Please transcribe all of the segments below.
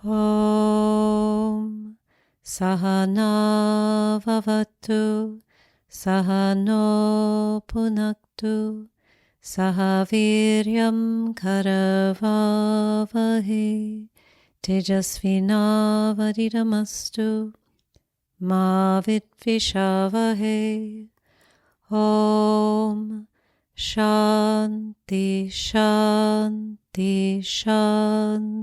Om Sahana Vavatu Sahano Punaktu Sahaviryam Karavavahe Tejasvinavadidamastu Ma Vidvishavahe. Om Shanti Shanti Shanti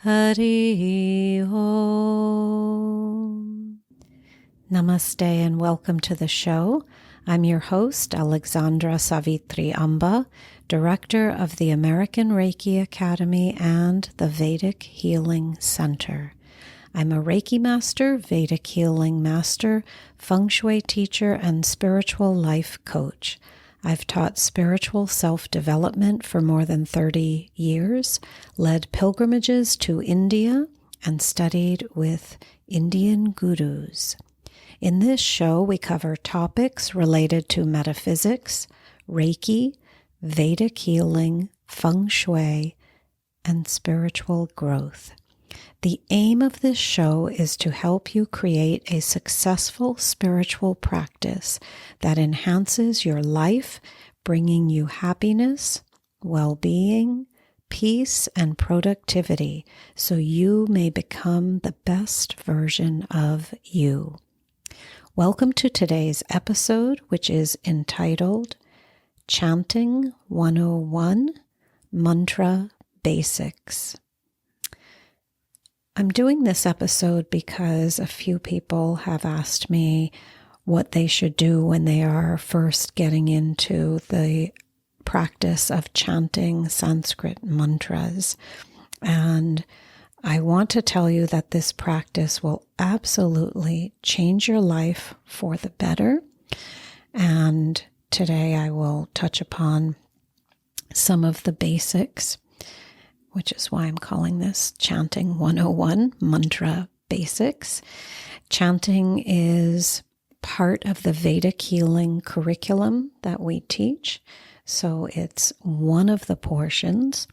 Hari Om. Namaste and welcome to the show. I'm your host, Alexandra Savithri Amba, Director of the American Reiki Academy and the Vedic Healing Center. I'm a Reiki master, Vedic healing master, feng shui teacher, and spiritual life coach. I've taught spiritual self-development for more than 30 years, led pilgrimages to India, and studied with Indian gurus. In this show, we cover topics related to metaphysics, Reiki, Vedic healing, feng shui, and spiritual growth. The aim of this show is to help you create a successful spiritual practice that enhances your life, bringing you happiness, well-being, peace, and productivity, so you may become the best version of you. Welcome to today's episode, which is entitled Chanting 101 Mantra Basics. I'm doing this episode because a few people have asked me what they should do when they are first getting into the practice of chanting Sanskrit mantras. And I want to tell you that this practice will absolutely change your life for the better. And today I will touch upon some of the basics, which is why I'm calling this Chanting 101 Mantra Basics. Chanting is part of the Vedic healing curriculum that we teach, so it's one of the portions.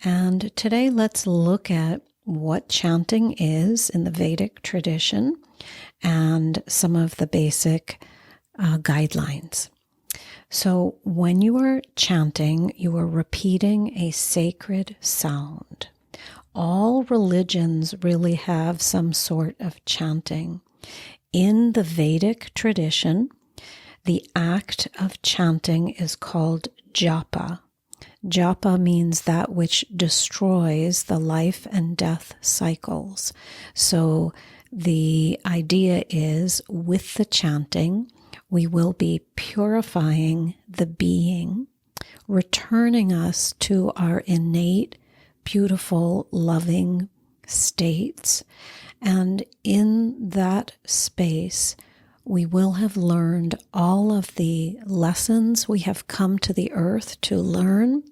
And today let's look at what chanting is in the Vedic tradition and some of the basic guidelines. So when you are chanting, you are repeating a sacred sound. All religions really have some sort of chanting. In the Vedic tradition, the act of chanting is called japa. Japa means that which destroys the life and death cycles. So the idea is with the chanting, we will be purifying the being, returning us to our innate, beautiful, loving states. And in that space, we will have learned all of the lessons we have come to the earth to learn,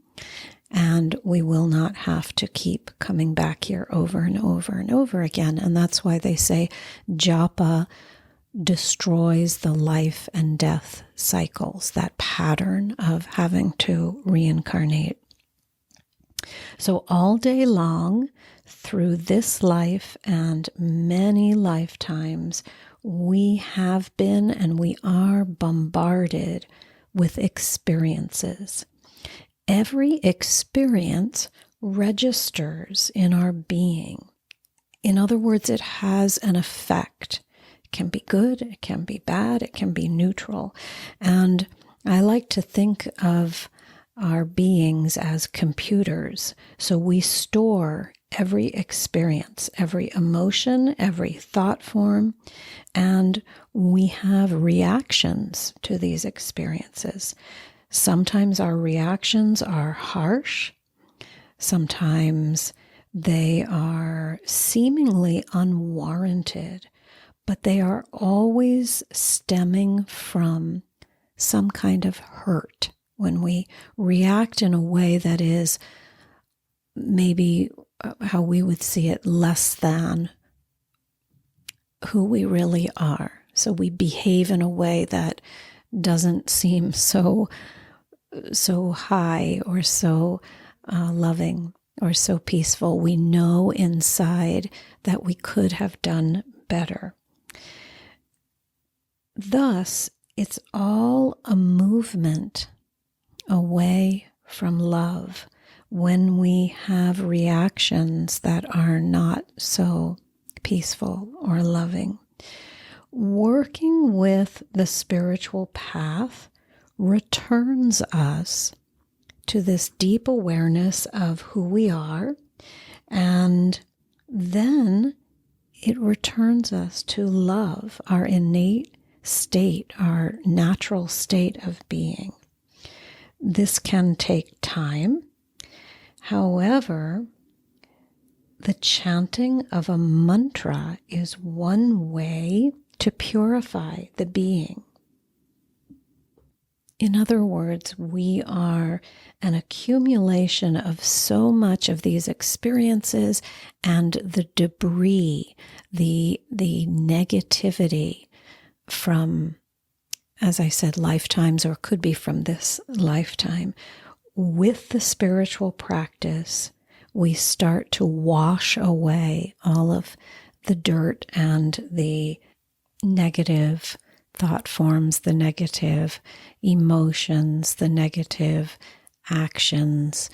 and we will not have to keep coming back here over and over and over again. And that's why they say japa destroys the life and death cycles, that pattern of having to reincarnate. So all day long, through this life and many lifetimes, we have been and we are bombarded with experiences. Every experience registers in our being. In other words, it has an effect. It can be good, it can be bad, it can be neutral. And I like to think of our beings as computers. So we store every experience, every emotion, every thought form, and we have reactions to these experiences. Sometimes our reactions are harsh. Sometimes they are seemingly unwarranted, but they are always stemming from some kind of hurt. When we react in a way that is maybe how we would see it, less than who we really are. So we behave in a way that doesn't seem so high or so loving or so peaceful. We know inside that we could have done better. Thus, it's all a movement away from love when we have reactions that are not so peaceful or loving. Working with the spiritual path returns us to this deep awareness of who we are, and then it returns us to love, our innate state, our natural state of being. This can take time. However, the chanting of a mantra is one way to purify the being. In other words, we are an accumulation of so much of these experiences and the debris, the negativity from, as I said, lifetimes, or could be from this lifetime. With the spiritual practice, we start to wash away all of the dirt and the negative thought forms, the negative emotions, the negative actions.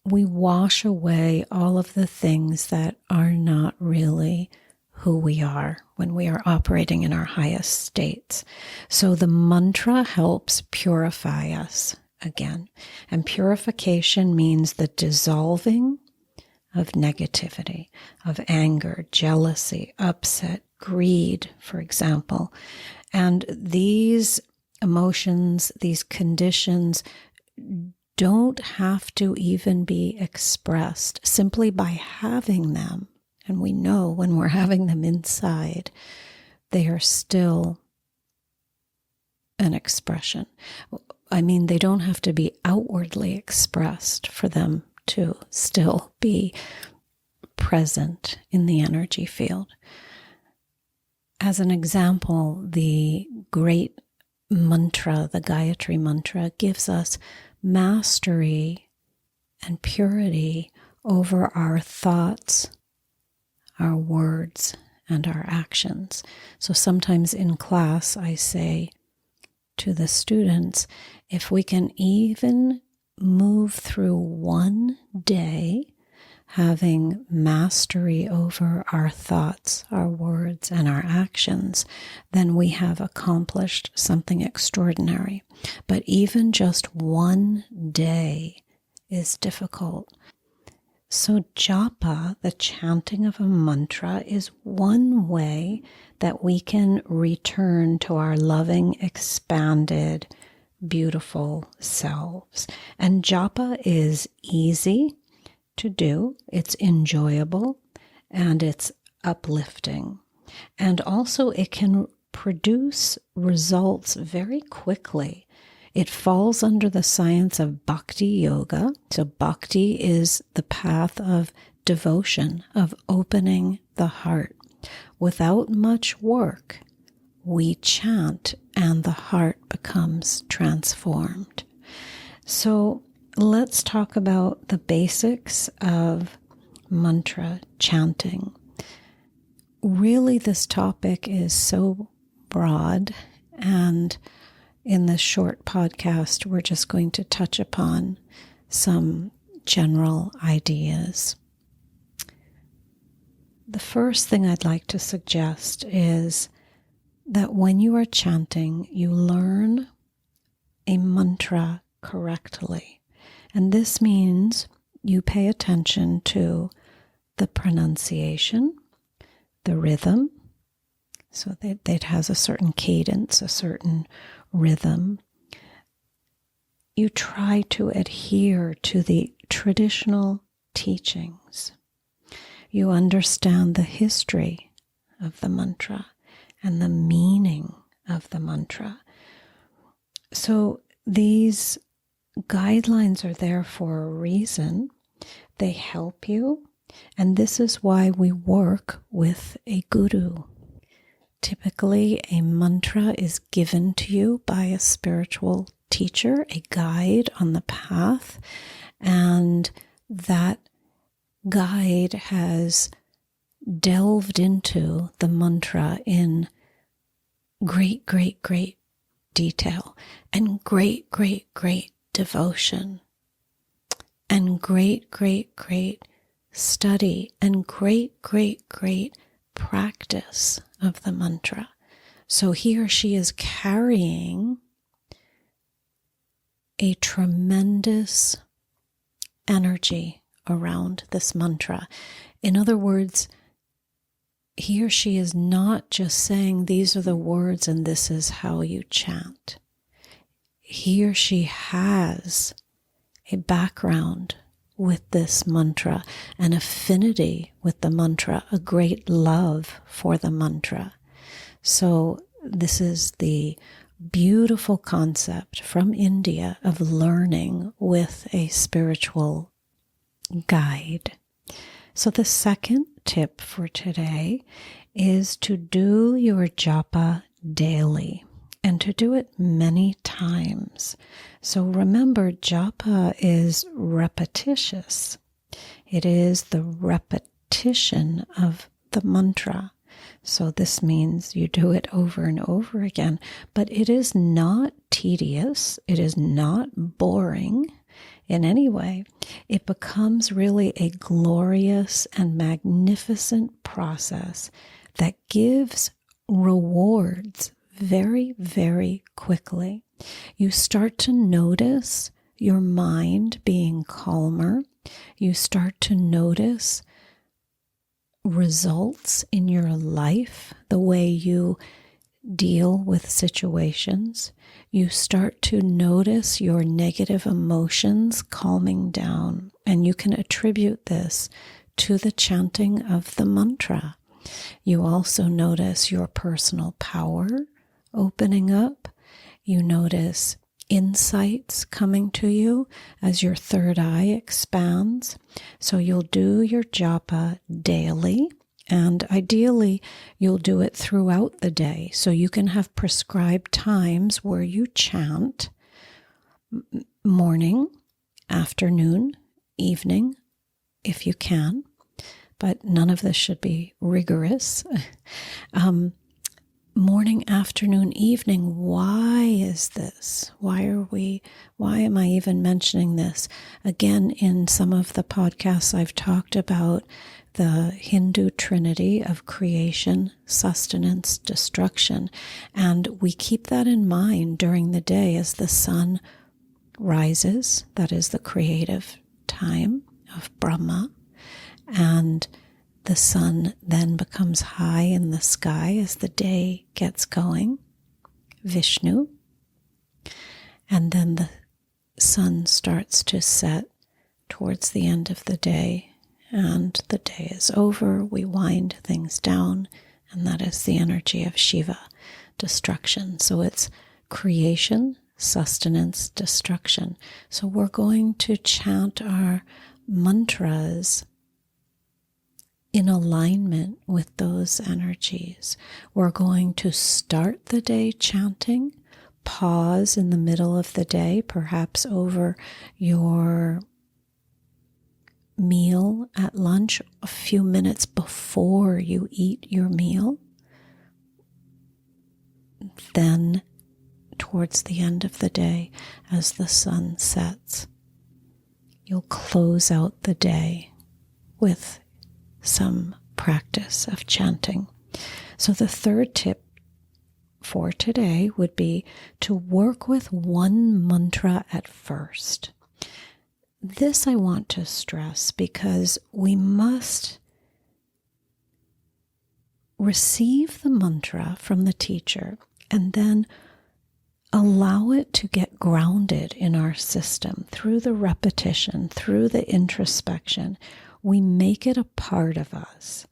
We wash away all of the things that are not really who we are when we are operating in our highest states. So the mantra helps purify us again. And purification means the dissolving of negativity, of anger, jealousy, upset, greed, for example. And these emotions, these conditions, don't have to even be expressed simply by having them. And we know when we're having them inside, they are still an expression. I mean, they don't have to be outwardly expressed for them to still be present in the energy field. As an example, the great mantra, the Gayatri mantra, gives us mastery and purity over our thoughts, our words, and our actions. So sometimes in class I say to the students, if we can even move through one day having mastery over our thoughts, our words, and our actions, then we have accomplished something extraordinary. But even just one day is difficult. So japa, the chanting of a mantra, is one way that we can return to our loving, expanded, beautiful selves. And japa is easy to do, it's enjoyable, and it's uplifting. And also it can produce results very quickly. It falls under the science of bhakti yoga. So bhakti is the path of devotion, of opening the heart. Without much work, we chant and the heart becomes transformed. So let's talk about the basics of mantra chanting. Really, this topic is so broad, and in this short podcast, we're just going to touch upon some general ideas. The first thing I'd like to suggest is that when you are chanting, you learn a mantra correctly. And this means you pay attention to the pronunciation, the rhythm, so that it has a certain cadence, a certain rhythm. You try to adhere to the traditional teachings. You understand the history of the mantra and the meaning of the mantra. So these guidelines are there for a reason. They help you, and this is why we work with a guru. Typically, a mantra is given to you by a spiritual teacher, a guide on the path, and that guide has delved into the mantra in great, great, great detail and great, great, great devotion and great, great, great study and great, great, great practice of the mantra. So he or she is carrying a tremendous energy around this mantra. In other words, he or she is not just saying these are the words and this is how you chant. He or she has a background with this mantra, an affinity with the mantra, a great love for the mantra. So this is the beautiful concept from India of learning with a spiritual guide. So the second tip for today is to do your japa daily and to do it many times. So remember, japa is repetitious. It is the repetition of the mantra. So this means you do it over and over again, but it is not tedious. It is not boring in any way. It becomes really a glorious and magnificent process that gives rewards very, very quickly. You start to notice your mind being calmer. You start to notice results in your life, the way you deal with situations. You start to notice your negative emotions calming down, and you can attribute this to the chanting of the mantra. You also notice your personal power opening up. You notice insights coming to you as your third eye expands. So you'll do your japa daily, and ideally you'll do it throughout the day. So you can have prescribed times where you chant: morning, afternoon, evening, if you can, but none of this should be rigorous. Morning, afternoon, evening. Why is this? Why am I even mentioning this? Again, in some of the podcasts I've talked about the Hindu trinity of creation, sustenance, destruction. And we keep that in mind during the day as the sun rises. That is the creative time of Brahma. And the sun then becomes high in the sky as the day gets going, Vishnu. And then the sun starts to set towards the end of the day, and the day is over. We wind things down, and that is the energy of Shiva, destruction. So it's creation, sustenance, destruction. So we're going to chant our mantras in alignment with those energies. We're going to start the day chanting, pause in the middle of the day, perhaps over your meal at lunch, a few minutes before you eat your meal. Then, towards the end of the day, as the sun sets, you'll close out the day with some practice of chanting. So the third tip for today would be to work with one mantra at first. This I want to stress because we must receive the mantra from the teacher and then allow it to get grounded in our system through the repetition, through the introspection. We make it a part of us.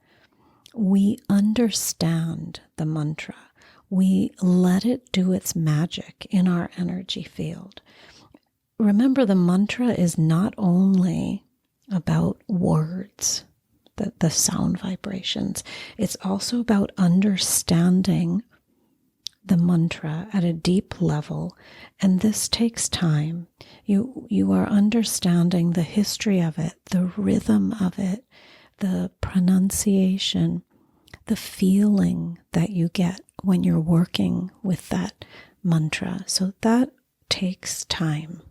We understand the mantra. We let it do its magic in our energy field. Remember, the mantra is not only about words, the sound vibrations. It's also about understanding the mantra at a deep level, and this takes time. You are understanding the history of it, the rhythm of it, the pronunciation, the feeling that you get when you're working with that mantra. So that takes time.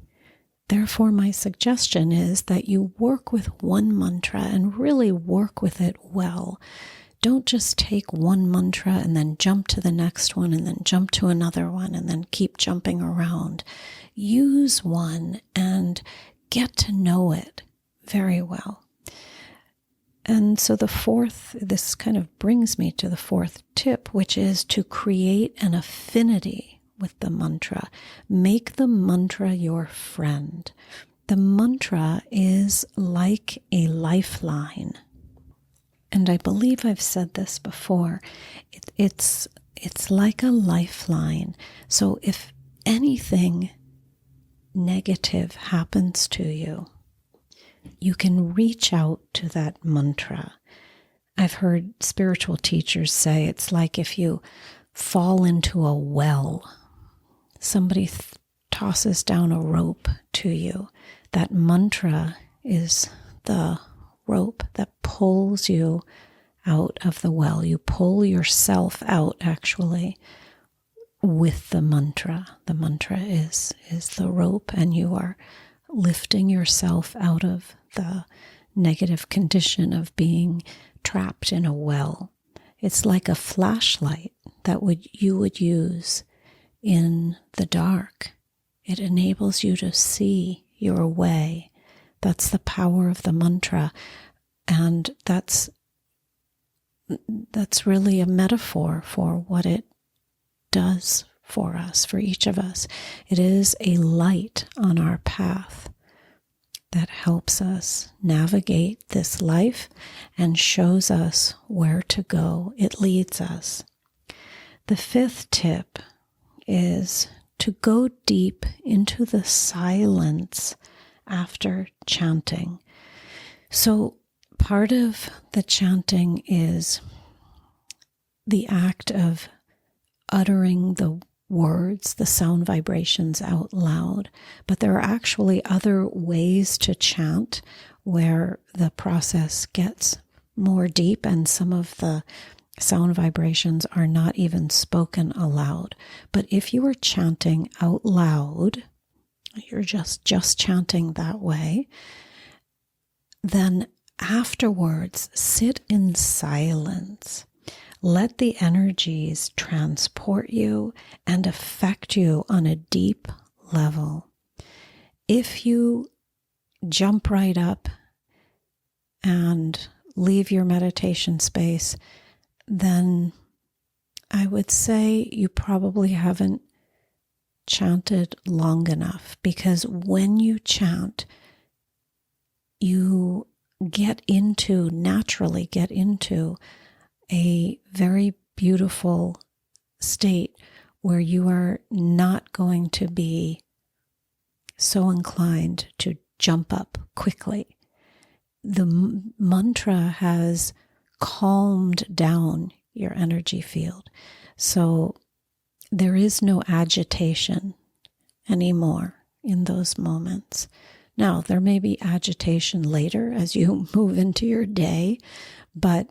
Therefore, my suggestion is that you work with one mantra and really work with it well. Don't just take one mantra and then jump to the next one and then jump to another one and then keep jumping around. Use one and get to know it very well. And so this kind of brings me to the fourth tip, which is to create an affinity with the mantra. Make the mantra your friend. The mantra is like a lifeline. And I believe I've said this before. It's like a lifeline. So if anything negative happens to you, you can reach out to that mantra. I've heard spiritual teachers say it's like if you fall into a well, somebody tosses down a rope to you. That mantra is the rope that pulls you out of the well. You pull yourself out, actually, with the mantra. The mantra is the rope, and you are lifting yourself out of the negative condition of being trapped in a well. It's like a flashlight that you would use in the dark. It enables you to see your way. That's the power of the mantra. And that's really a metaphor for what it does for us, for each of us. It is a light on our path that helps us navigate this life and shows us where to go. It leads us. The fifth tip is to go deep into the silence after chanting. So part of the chanting is the act of uttering the words, the sound vibrations out loud. But there are actually other ways to chant where the process gets more deep and some of the sound vibrations are not even spoken aloud. But if you are chanting out loud, you're just chanting that way, then afterwards sit in silence. Let the energies transport you and affect you on a deep level. If you jump right up and leave your meditation space, then I would say you probably haven't chanted long enough, because when you chant, you naturally get into a very beautiful state where you are not going to be so inclined to jump up quickly. The mantra has calmed down your energy field. So there is no agitation anymore in those moments. Now, there may be agitation later as you move into your day, but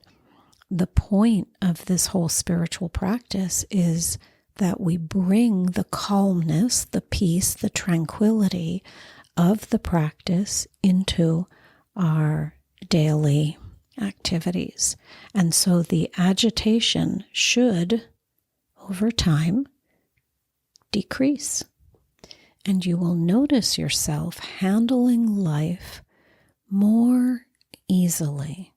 the point of this whole spiritual practice is that we bring the calmness, the peace, the tranquility of the practice into our daily activities. And so the agitation should, over time, decrease. And you will notice yourself handling life more easily.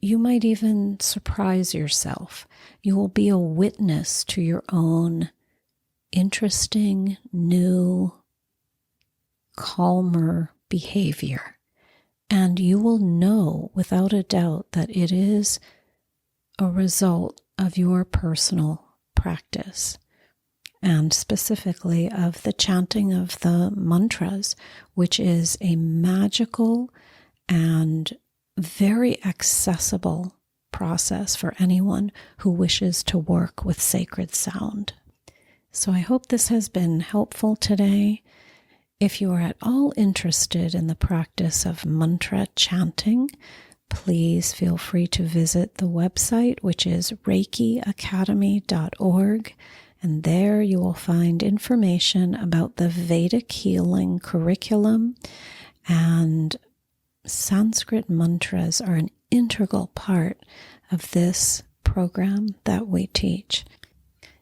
You might even surprise yourself. You will be a witness to your own interesting, new, calmer behavior. And you will know without a doubt that it is a result of your personal practice, and specifically of the chanting of the mantras, which is a magical and very accessible process for anyone who wishes to work with sacred sound. So I hope this has been helpful today. If you are at all interested in the practice of mantra chanting, please feel free to visit the website, which is reikiacademy.org. And there you will find information about the Vedic healing curriculum, and Sanskrit mantras are an integral part of this program that we teach.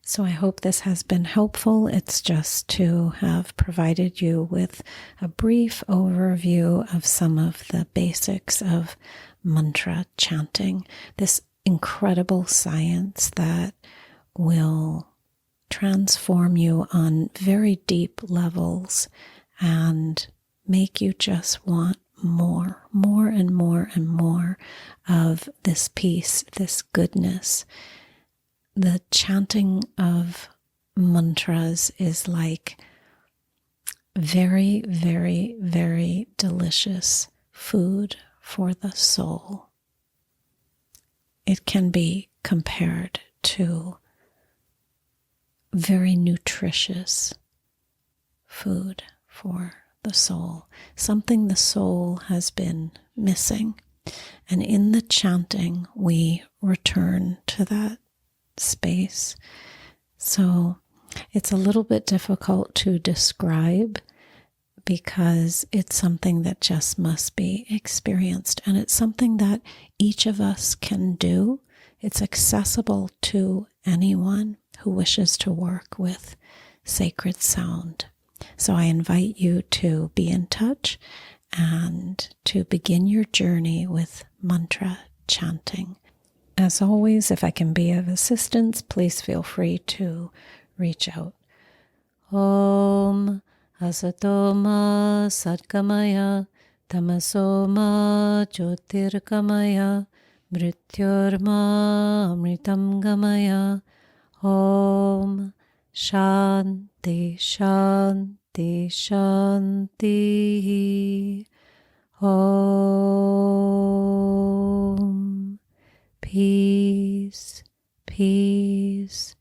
So I hope this has been helpful. It's just to have provided you with a brief overview of some of the basics of mantra chanting, this incredible science that will transform you on very deep levels and make you just want more and more and more of this peace, this goodness. The chanting of mantras is like very, very, very delicious food for the soul. It can be compared to very nutritious food for the soul, something the soul has been missing. And in the chanting, we return to that space. So it's a little bit difficult to describe because it's something that just must be experienced. And it's something that each of us can do. It's accessible to anyone who wishes to work with sacred sound. So I invite you to be in touch and to begin your journey with mantra chanting. As always, if I can be of assistance, please feel free to reach out. Om Asatoma Satkamaya Tamasoma Jyotirkamaya Mrityorma Amritam Gamaya. Om Shanti Shanti Shanti. Om Peace, peace,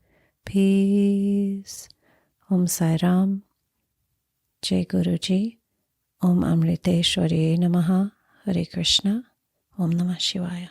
peace. Om Sai Ram. Jai Guruji. Om Amriteshwari Namaha. Hare Krishna. Om Namah Shivaya.